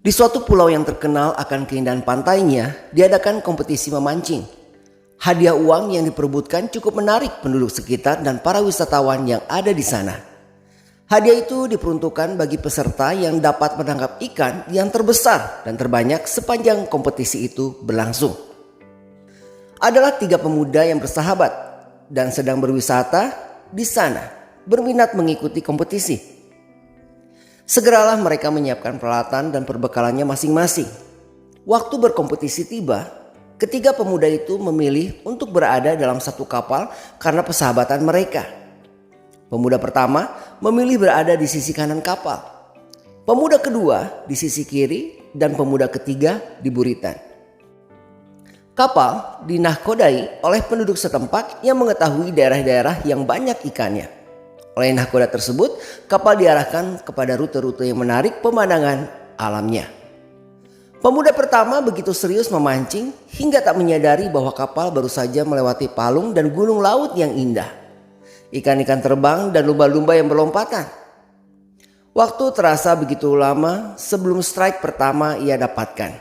Di suatu pulau yang terkenal akan keindahan pantainya, diadakan kompetisi memancing. Hadiah uang yang diperebutkan cukup menarik penduduk sekitar dan para wisatawan yang ada di sana. Hadiah itu diperuntukkan bagi peserta yang dapat menangkap ikan yang terbesar dan terbanyak sepanjang kompetisi itu berlangsung. Adalah 3 pemuda yang bersahabat dan sedang berwisata di sana, berminat mengikuti kompetisi. Segeralah mereka menyiapkan peralatan dan perbekalannya masing-masing. Waktu berkompetisi tiba, ketiga pemuda itu memilih untuk berada dalam satu kapal karena persahabatan mereka. Pemuda pertama memilih berada di sisi kanan kapal. Pemuda kedua di sisi kiri dan pemuda ketiga di buritan. Kapal dinahkodai oleh penduduk setempat yang mengetahui daerah-daerah yang banyak ikannya. Oleh nahkoda tersebut, kapal diarahkan kepada rute-rute yang menarik pemandangan alamnya. Pemuda pertama begitu serius memancing hingga tak menyadari bahwa kapal baru saja melewati palung dan gunung laut yang indah. Ikan-ikan terbang dan lumba-lumba yang berlompatan. Waktu terasa begitu lama sebelum strike pertama ia dapatkan.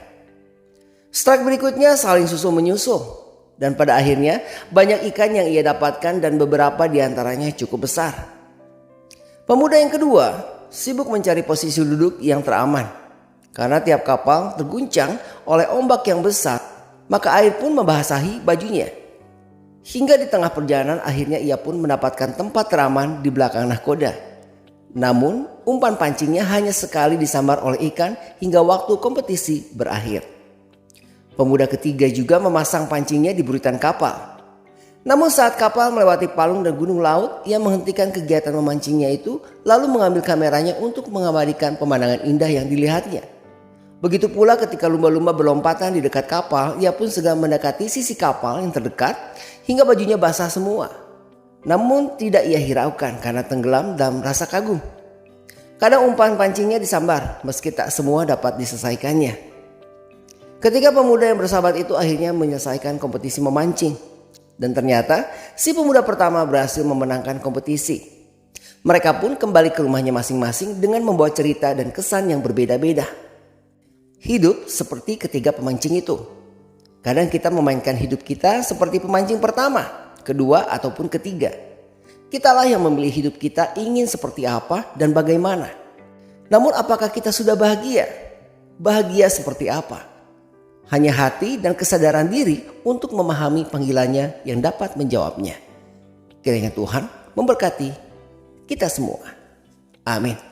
Strike berikutnya saling susul-menyusul. Dan pada akhirnya banyak ikan yang ia dapatkan dan beberapa diantaranya cukup besar. Pemuda yang kedua sibuk mencari posisi duduk yang teraman. Karena tiap kapal terguncang oleh ombak yang besar, maka air pun membasahi bajunya. Hingga di tengah perjalanan akhirnya ia pun mendapatkan tempat teraman di belakang nahkoda. Namun umpan pancingnya hanya sekali disambar oleh ikan hingga waktu kompetisi berakhir. Pemuda ketiga juga memasang pancingnya di buritan kapal. Namun saat kapal melewati palung dan gunung laut, ia menghentikan kegiatan memancingnya itu lalu mengambil kameranya untuk mengabadikan pemandangan indah yang dilihatnya. Begitu pula ketika lumba-lumba berlompatan di dekat kapal, ia pun sedang mendekati sisi kapal yang terdekat hingga bajunya basah semua. Namun tidak ia hiraukan karena tenggelam dalam rasa kagum. Kadang umpan pancingnya disambar meski tak semua dapat diselesaikannya. Ketika pemuda yang bersahabat itu akhirnya menyelesaikan kompetisi memancing. Dan ternyata si pemuda pertama berhasil memenangkan kompetisi. Mereka pun kembali ke rumahnya masing-masing dengan membawa cerita dan kesan yang berbeda-beda. Hidup seperti ketiga pemancing itu. Kadang kita memainkan hidup kita seperti pemancing pertama, kedua ataupun ketiga. Kitalah yang memilih hidup kita ingin seperti apa dan bagaimana. Namun apakah kita sudah bahagia? Bahagia seperti apa? Hanya hati dan kesadaran diri untuk memahami panggilannya yang dapat menjawabnya. Kiranya Tuhan memberkati kita semua. Amin.